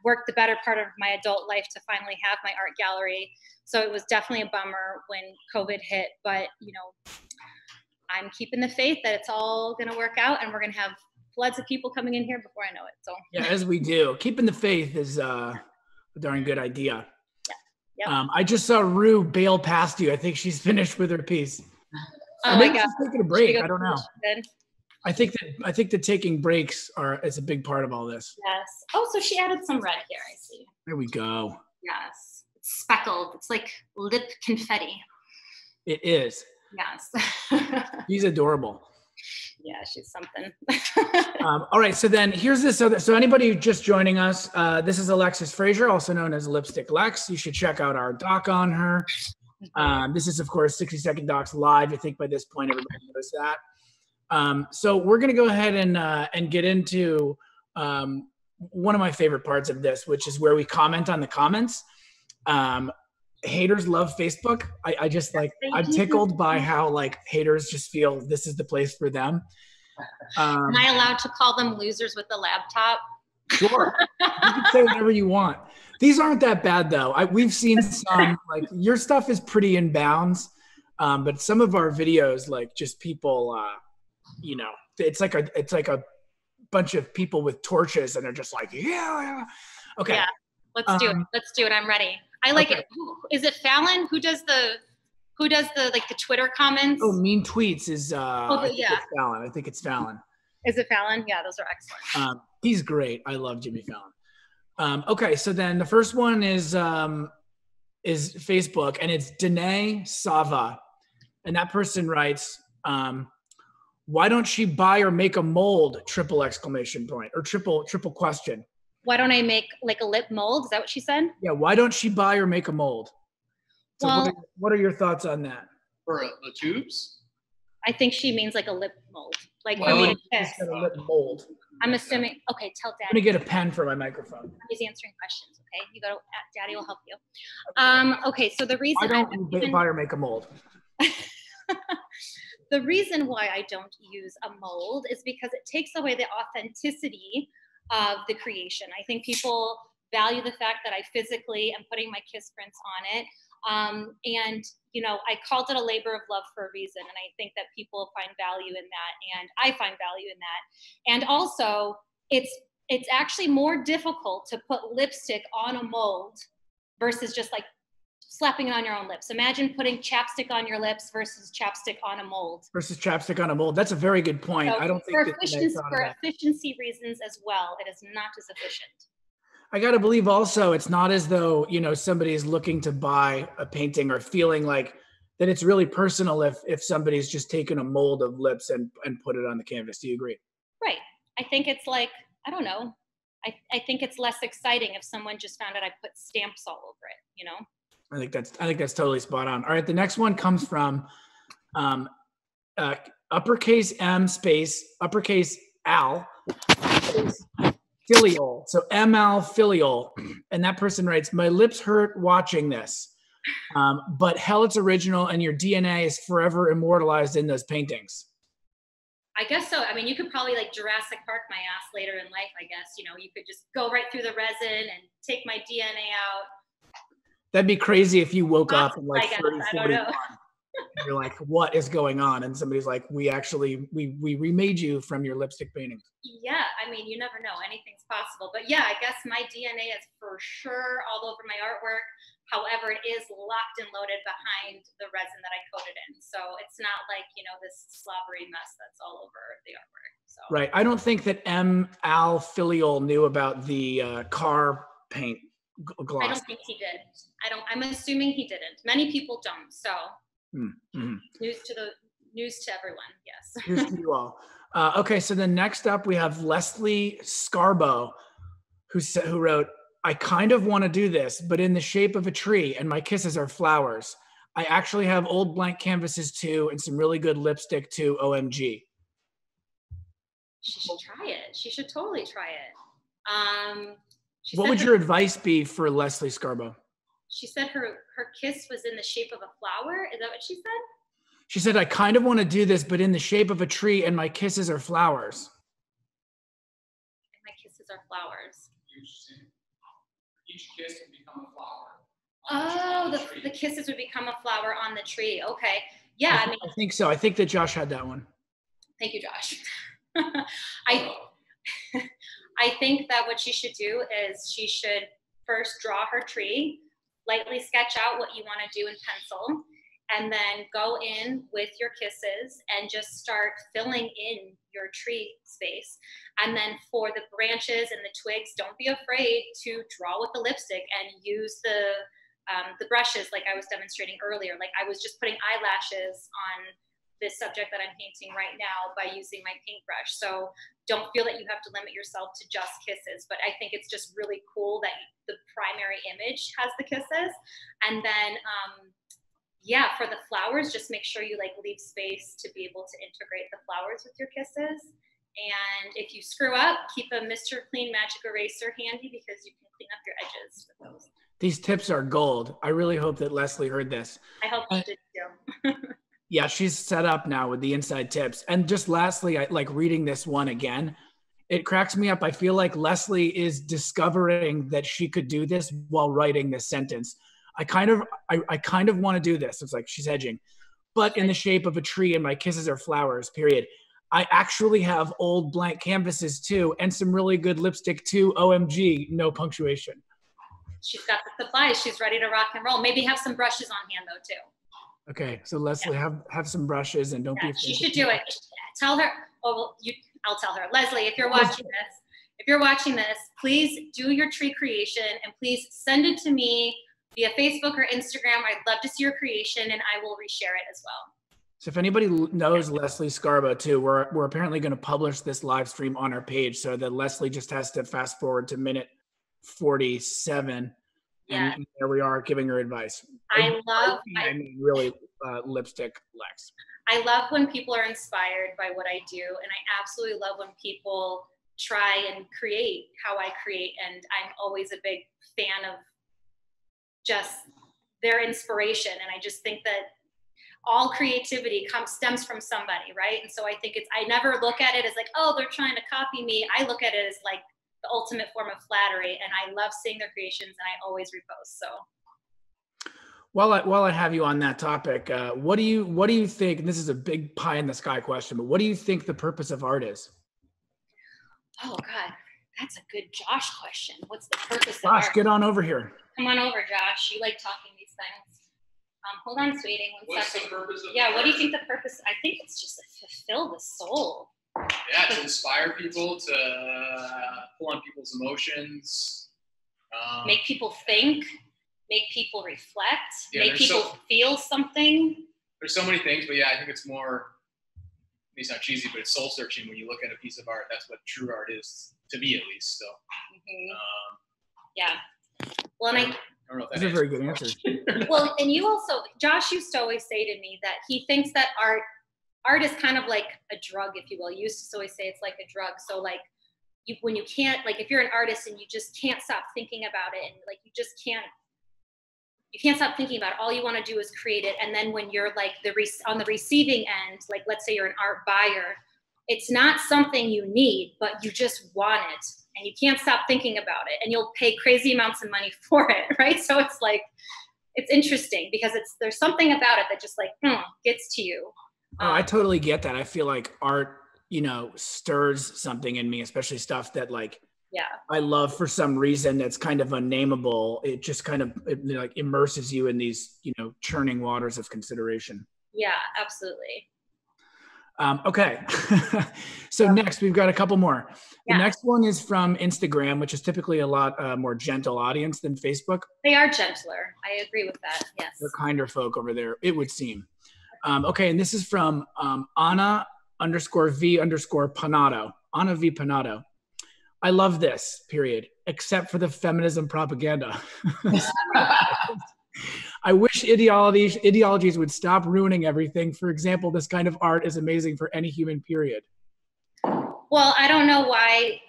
worked the better part of my adult life to finally have my art gallery. So it was definitely a bummer when COVID hit, but, I'm keeping the faith that it's all going to work out and we're going to have floods of people coming in here before I know it. So yeah, as we do. Keeping the faith is a darn good idea. Yeah. Yep. I just saw Rue bail past you. I think she's finished with her piece. Oh maybe my God. she's taking a break. I don't know. I think that taking breaks is a big part of all this. Yes. Oh, so she added some red here. I see. There we go. Yes. It's speckled. It's like lip confetti. It is. Yes. She's adorable. Yeah, she's something. All right, so then here's this other. So anybody just joining us, this is Alexis Fraser, also known as Lipstick Lex. You should check out our doc on her. This is, of course, 60-second docs live. I think by this point everybody knows that. So we're going to go ahead and get into one of my favorite parts of this, which is where we comment on the comments. Haters love Facebook. I just like, I'm tickled by how like haters just feel this is the place for them. Am I allowed to call them losers with the laptop? Sure. You can say whatever you want. These aren't that bad though. We've seen some, like your stuff is pretty in bounds. But some of our videos, like just people, you know, it's like a bunch of people with torches and they're just like, yeah. Okay. Yeah. Let's do it. Let's do it. I'm ready. I like it. Is it Fallon? Who does the like the Twitter comments? Oh, mean tweets is I think yeah. it's Fallon. I think it's Fallon. Is it Fallon? Yeah, those are excellent. He's great. I love Jimmy Fallon. Okay, so then the first one is Facebook, and it's Danae Sava, and that person writes, "Why don't she buy or make a mold?" Triple exclamation point or triple question. Why don't I make like a lip mold? Is that what she said? Yeah. Why don't she buy or make a mold? So well, what are your thoughts on that? For the tubes? I think she means like a lip mold, like Well, for me to kiss. A lip mold. I'm assuming. Okay, tell Daddy. I'm gonna get a pen for my microphone. He's answering questions. Okay, you go. Daddy will help you. Okay, so the reason Why don't you buy or make a mold? The reason why I don't use a mold is because it takes away the authenticity of the creation. I think people value the fact that I physically am putting my kiss prints on it. And, you know, I called it a labor of love for a reason. And I think that people find value in that. And I find value in that. And also it's actually more difficult to put lipstick on a mold versus just like slapping it on your own lips. Imagine putting chapstick on your lips versus chapstick on a mold. Versus chapstick on a mold. That's a very good point. So I don't think for efficiency reasons as well, it is not as efficient. I got to believe also it's not as though, you know, somebody is looking to buy a painting or feeling like that it's really personal if somebody's just taken a mold of lips and put it on the canvas. Do you agree? Right. I think it's like, I don't know. I think it's less exciting if someone just found out I put stamps all over it, you know? I think that's totally spot on. All right, the next one comes from uppercase M space uppercase Al filial. So M-Al filial, and that person writes, "My lips hurt watching this, but hell, it's original, and your DNA is forever immortalized in those paintings." I guess so. I mean, you could probably like Jurassic Park my ass later in life. I guess, you know, you could just go right through the resin and take my DNA out. That'd be crazy if you woke up in like 30, I 41. And you're like, what is going on? And somebody's like, we remade you from your lipstick painting. Yeah, I mean, you never know. Anything's possible. But yeah, I guess my DNA is for sure all over my artwork. However, it is locked and loaded behind the resin that I coated in. So it's not like, you know, this slobbery mess that's all over the artwork. So. Right. I don't think that M-Al filial knew about the car paint gloss. I don't think he did. I'm assuming he didn't. Many people don't. So news to everyone. Yes. News to you all. Okay. So then next up we have Leslie Scarborough, who wrote, "I kind of want to do this, but in the shape of a tree, and my kisses are flowers. I actually have old blank canvases too, and some really good lipstick too. OMG." She should try it. She should totally try it. What would your advice be for Leslie Scarborough? She said her kiss was in the shape of a flower. Is that what she said? She said, "I kind of want to do this, but in the shape of a tree, and my kisses are flowers." And my kisses are flowers. Each kiss would become a flower. Oh, the kisses would become a flower on the tree. Okay. Yeah, I mean. I think so. I think that Josh had that one. Thank you, Josh. I think that what she should do is she should first draw her tree, lightly sketch out what you want to do in pencil, and then go in with your kisses and just start filling in your tree space. And then for the branches and the twigs, don't be afraid to draw with the lipstick and use the brushes like I was demonstrating earlier. Like I was just putting eyelashes on this subject that I'm painting right now by using my paintbrush. So don't feel that you have to limit yourself to just kisses, but I think it's just really cool that the primary image has the kisses. And then, yeah, for the flowers, just make sure you like leave space to be able to integrate the flowers with your kisses. And if you screw up, keep a Mr. Clean Magic Eraser handy because you can clean up your edges with those. These tips are gold. I really hope that Leslie heard this. I hope you did too. Yeah, she's set up now with the inside tips. And just lastly, I like reading this one again. It cracks me up. I feel like Leslie is discovering that she could do this while writing this sentence. I kind of want to do this. It's like she's hedging, but in the shape of a tree and my kisses are flowers, period. I actually have old blank canvases too, and some really good lipstick too. OMG, no punctuation. She's got the supplies. She's ready to rock and roll. Maybe have some brushes on hand though too. Okay, so Leslie, have some brushes and don't be afraid. She should do it. Tell her. Oh, well, I'll tell her. Leslie, if you're watching this, please do your tree creation and please send it to me via Facebook or Instagram. I'd love to see your creation and I will reshare it as well. So if anybody knows Leslie Scarborough too, we're apparently going to publish this live stream on our page, so that Leslie just has to fast forward to minute 47. Yeah. And there we are giving her advice. I really lipstick Lex. I love when people are inspired by what I do, and I absolutely love when people try and create how I create, and I'm always a big fan of just their inspiration, and I just think that all creativity stems from somebody, right? And so I think I never look at it as like, oh, they're trying to copy me. I look at it as like the ultimate form of flattery, and I love seeing their creations, and I always repost. So while I have you on that topic, what do you think, and this is a big pie in the sky question, but what do you think the purpose of art is? Oh God, that's a good Josh question. What's the purpose of Josh, art? get on over here. Come on over, Josh. You like talking these things. Hold on, sweetie. What's the purpose of Yeah, art? what do you think the purpose? I think it's just to fulfill the soul. Yeah, to inspire people, to pull on people's emotions. Make people think, make people reflect, Yeah, make people feel something. There's so many things, but yeah, I think it's more, maybe it's not cheesy, but it's soul searching when you look at a piece of art. That's what true art is, to me at least. So, Yeah. Well, and I don't know if Those are very good answers. well, and you also, Josh used to always say to me that he thinks that art is kind of like a drug, if you will. He used to always say it's like a drug. So like when you can't, like if you're an artist and you just can't stop thinking about it, and like you can't stop thinking about it. All you want to do is create it. And then when you're like on the receiving end, like let's say you're an art buyer, it's not something you need, but you just want it. And you can't stop thinking about it, and you'll pay crazy amounts of money for it, right? So it's like, it's interesting because there's something about it that just like gets to you. Oh, I totally get that. I feel like art, stirs something in me, especially stuff that like, I love for some reason that's kind of unnameable. It just kind of like immerses you in these, churning waters of consideration. Yeah, absolutely. Okay. So next we've got a couple more. Yeah. The next one is from Instagram, which is typically a lot more gentle audience than Facebook. They are gentler. I agree with that. Yes. They're kinder folk over there, it would seem. Okay. And this is from Anna_V_Panato. Anna V. Panato. I love this, period, except for the feminism propaganda. I wish ideologies would stop ruining everything. For example, this kind of art is amazing for any human, period. Well, I don't know why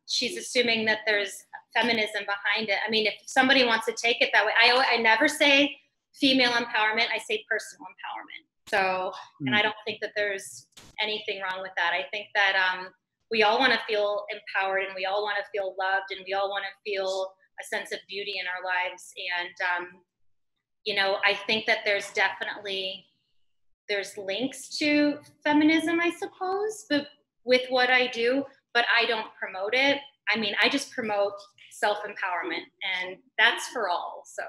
she's assuming that there's feminism behind it. I mean, if somebody wants to take it that way, I never say female empowerment, I say personal empowerment. So, and I don't think that there's anything wrong with that. I think that we all want to feel empowered, and we all want to feel loved, and we all want to feel a sense of beauty in our lives. And, I think that there's links to feminism, I suppose, but with what I do, but I don't promote it. I mean, I just promote self-empowerment, and that's for all. So.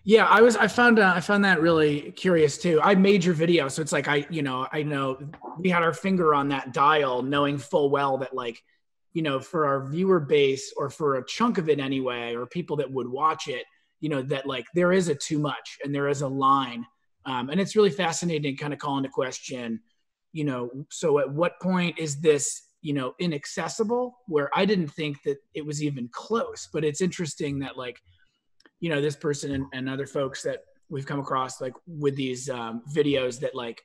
Yeah, I found that really curious too. I made your video, so it's like I know we had our finger on that dial, knowing full well that like, for our viewer base or for a chunk of it anyway, or people that would watch it, that like there is a too much and there is a line, and it's really fascinating to kind of call into question, so at what point is this inaccessible? Where I didn't think that it was even close, but it's interesting that like, this person and other folks that we've come across like with these videos that like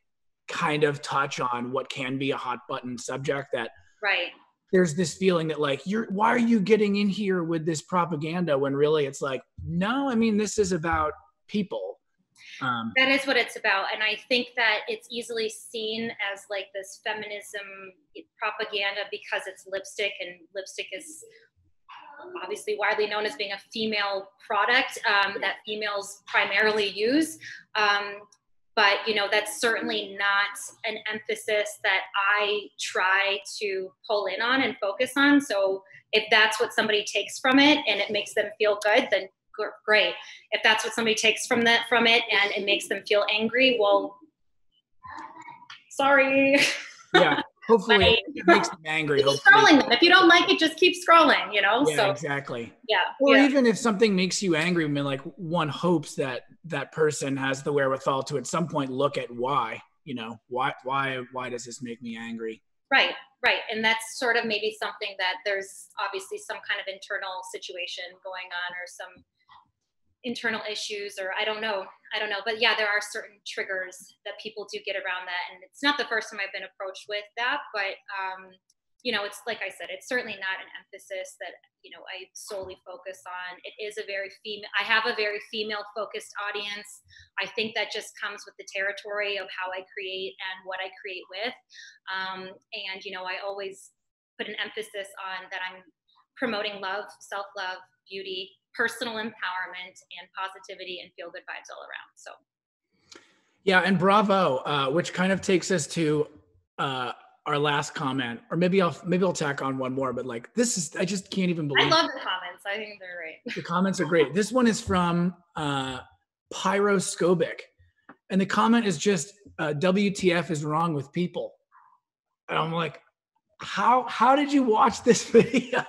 kind of touch on what can be a hot button subject, that right. There's this feeling that like, why are you getting in here with this propaganda when really it's like, no, I mean, this is about people. That is what it's about. And I think that it's easily seen as like this feminism propaganda because it's lipstick, and lipstick is obviously widely known as being a female product that females primarily use. But, that's certainly not an emphasis that I try to pull in on and focus on. So if that's what somebody takes from it and it makes them feel good, then great. If that's what somebody takes from it and it makes them feel angry, well, sorry. Yeah. Hopefully it makes them angry. Keep scrolling them. If you don't like it, just keep scrolling, Yeah, so exactly. Yeah. Or even if something makes you angry, I mean, like one hopes that that person has the wherewithal to at some point look at why, why does this make me angry? Right. And that's sort of maybe something that there's obviously some kind of internal situation going on, or some internal issues, or I don't know. But yeah, there are certain triggers that people do get around that. And it's not the first time I've been approached with that, but it's like I said, it's certainly not an emphasis that, I solely focus on. It is I have a very female focused audience. I think that just comes with the territory of how I create and what I create with. I always put an emphasis on that I'm promoting love, self-love, beauty, personal empowerment, and positivity, and feel good vibes all around. So yeah, and bravo, which kind of takes us to our last comment, or maybe I'll tack on one more, but like I just can't even believe. I love the comments. I think they're great. The comments are great. This one is from Pyroscopic, and the comment is just WTF is wrong with people. And I'm like, how did you watch this video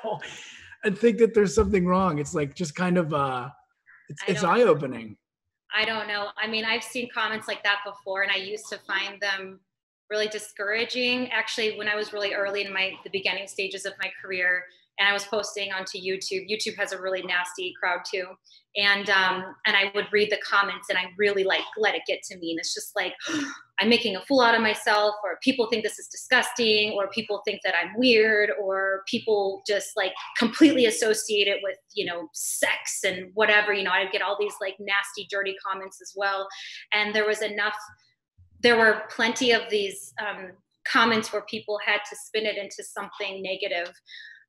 and think that there's something wrong? It's like just kind of it's eye-opening. I don't know. I mean, I've seen comments like that before, and I used to find them really discouraging. Actually, when I was really early in the beginning stages of my career, and I was posting onto YouTube. YouTube has a really nasty crowd too. And I would read the comments, and I really let it get to me. And it's just like, I'm making a fool out of myself, or people think this is disgusting, or people think that I'm weird, or people just like completely associate it with, sex and whatever, I'd get all these like nasty, dirty comments as well. And there were plenty of these comments where people had to spin it into something negative.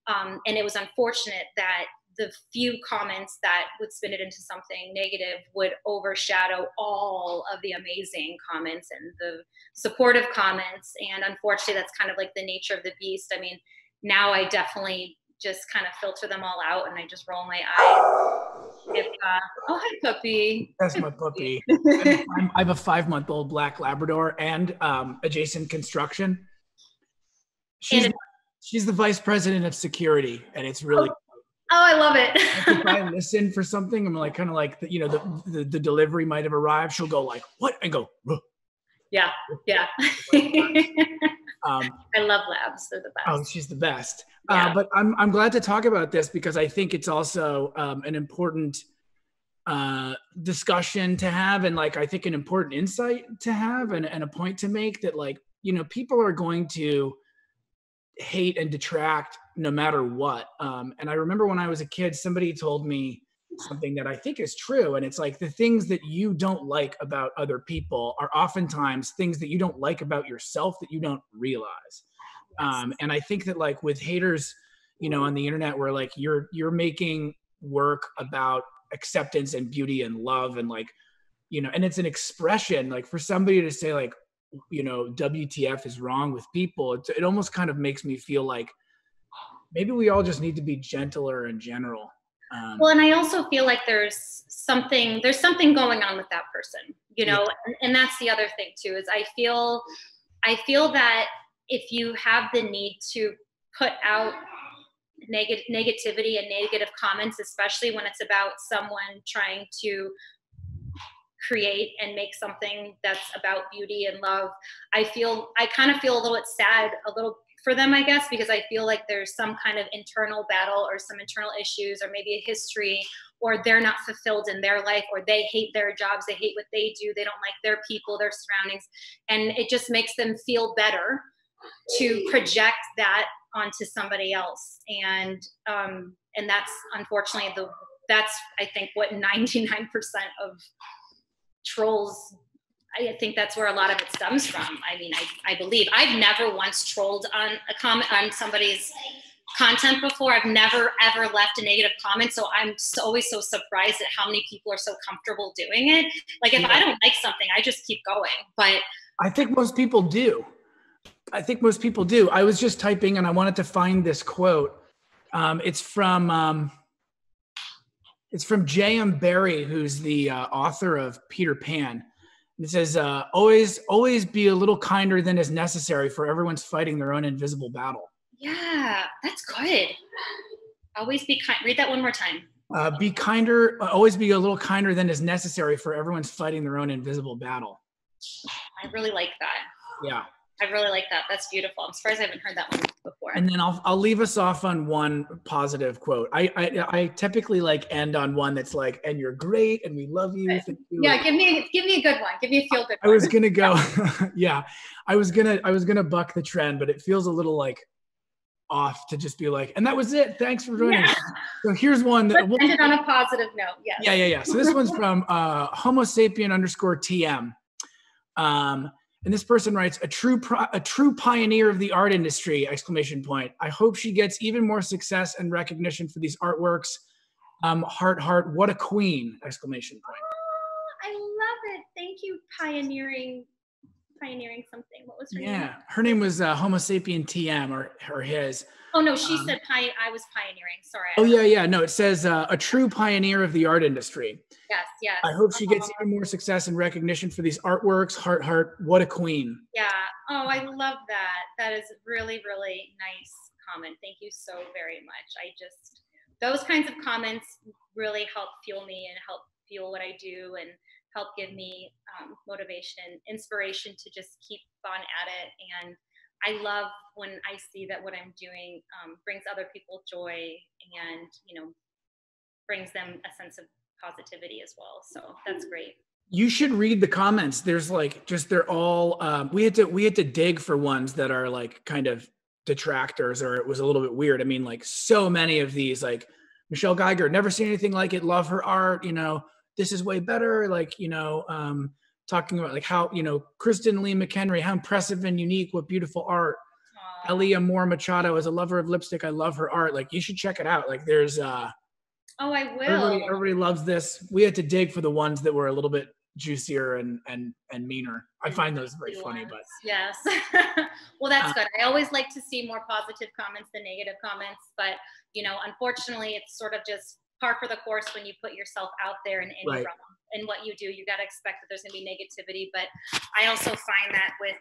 And it was unfortunate that the few comments that would spin it into something negative would overshadow all of the amazing comments and the supportive comments. And unfortunately, that's kind of like the nature of the beast. I mean, now I definitely just kind of filter them all out, and I just roll my eyes. Oh, hi, puppy. That's my puppy. I have a 5-month-old black Labrador and adjacent construction. She's the vice president of security, and it's really. Oh, I love it. If I listen for something, I'm like kind of like the delivery might have arrived. She'll go like, "What?" and go. Whoa. Yeah. I love labs. They're the best. Oh, she's the best. Yeah. But I'm glad to talk about this because I think it's also an important discussion to have, and like I think an important insight to have, and a point to make that like people are going to hate and detract no matter what. And I remember when I was a kid, somebody told me something that I think is true. And it's like the things that you don't like about other people are oftentimes things that you don't like about yourself that you don't realize. And I think that like with haters, on the internet where like you're making work about acceptance and beauty and love and like, and it's an expression like for somebody to say like, WTF is wrong with people. It almost kind of makes me feel like maybe we all just need to be gentler in general. Well, and I also feel like there's something going on with that person, you know, and that's the other thing too, is I feel that if you have the need to put out negativity and negative comments, especially when it's about someone trying to create and make something that's about beauty and love, I kind of feel a little bit sad, for them, I guess, because I feel like there's some kind of internal battle or some internal issues or maybe a history, or they're not fulfilled in their life, or they hate their jobs, they hate what they do, they don't like their people, their surroundings, and it just makes them feel better to project that onto somebody else. And that's unfortunately that's I think what 99% of trolls, I think that's where a lot of it stems from. I mean, I believe I've never once trolled on a comment on somebody's content before. I've never ever left a negative comment. So I'm always so surprised at how many people are so comfortable doing it. Like if I don't like something, I just keep going. But I think most people do. I was just typing and I wanted to find this quote. It's from J.M. Barrie, who's the author of Peter Pan. It says, always be a little kinder than is necessary, for everyone's fighting their own invisible battle. Yeah, that's good. Always be kind. Read that one more time. Be kinder, always be a little kinder than is necessary, for everyone's fighting their own invisible battle. I really like that. Yeah. I really like that. That's beautiful. I'm surprised I haven't heard that one before. And then I'll leave us off on one positive quote. I typically like end on one that's like, and you're great, and we love you. Thank you. Yeah, give me a good one. Give me a feel good one. I was gonna go, yeah. I was gonna buck the trend, but it feels a little like off to just be like, and that was it. Thanks for joining. Yeah. So here's one that we'll end it on a positive note. Yes. Yeah. So this one's from Homo sapien _TM. And this person writes, a true pioneer of the art industry, ! I hope she gets even more success and recognition for these artworks. Heart, what a queen! ! Oh, I love it. Thank you, pioneering something. What was her name? Yeah, her name was Homo sapien TM or his. Oh no, she said I was pioneering. Sorry. Oh yeah. No, it says a true pioneer of the art industry. Yes. I hope she gets even more success and recognition for these artworks. Heart, what a queen! Yeah. Oh, I love that. That is really, really nice comment. Thank you so very much. Those kinds of comments really help fuel me and help fuel what I do and help give me motivation, inspiration to just keep on at it. And I love when I see that what I'm doing brings other people joy and, brings them a sense of positivity as well. So that's great. You should read the comments. There's like, they're all, we had to dig for ones that are like kind of detractors, or it was a little bit weird. I mean, like so many of these, like Michelle Geiger, never seen anything like it. Love her art. This is way better. Like, talking about like how, Kristen Lee McHenry, how impressive and unique, what beautiful art. Elia Moore Machado, as a lover of lipstick, I love her art. Like, you should check it out. Like there's, oh, I will. Everybody loves this. We had to dig for the ones that were a little bit juicier and meaner. I find those very funny, but yes. Well, that's good. I always like to see more positive comments than negative comments, but unfortunately it's sort of just par for the course when you put yourself out there in any realm. And what you do, you got to expect that there's going to be negativity. But I also find that with,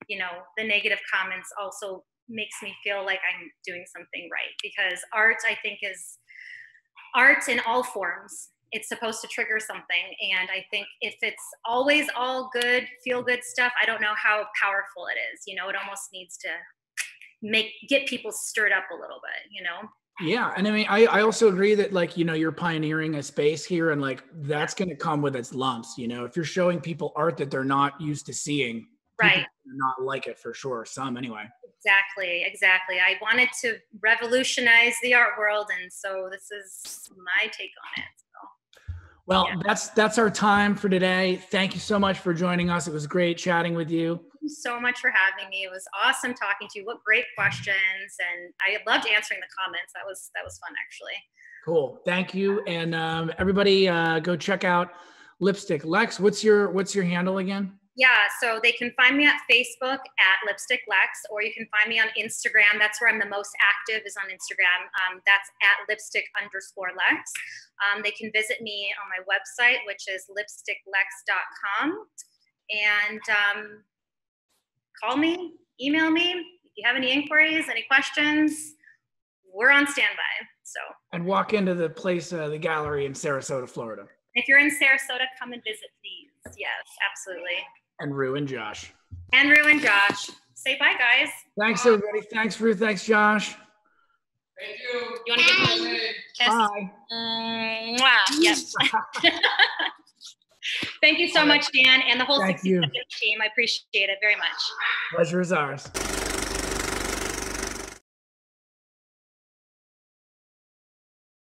the negative comments also makes me feel like I'm doing something right, because art, I think, is art in all forms. It's supposed to trigger something. And I think if it's always all good, feel good stuff, I don't know how powerful it is. It almost needs to get people stirred up a little bit, Yeah. And I mean, I also agree that like, you're pioneering a space here, and like, that's going to come with its lumps. If you're showing people art that they're not used to seeing, right, not like it for sure. Some anyway. Exactly. I wanted to revolutionize the art world. And so this is my take on it. So, well, yeah. That's our time for today. Thank you so much for joining us. It was great chatting with you. Thank you so much for having me. It was awesome talking to you. What great questions. And I loved answering the comments. That was fun, actually. Cool. Thank you. And everybody go check out Lipstick. Lex, what's your handle again? Yeah, so they can find me at Facebook at Lipstick Lex, or you can find me on Instagram. That's where I'm the most active, is on Instagram. That's at lipstick_Lex. They can visit me on my website, which is lipsticklex.com. And call me, email me. If you have any inquiries, any questions, we're on standby. So. And walk into the place, the gallery in Sarasota, Florida. If you're in Sarasota, come and visit, please. Yes, absolutely. And Rue and Josh. And Rue and Josh. Say bye, guys. Thanks, everybody. Thanks, Rue. Thanks, Josh. Thank you. You want to give me a kiss? Bye. Mwah. Yes. Thank you so much, Dan, and the whole Thank 67 you. team. I appreciate it very much. Pleasure is ours.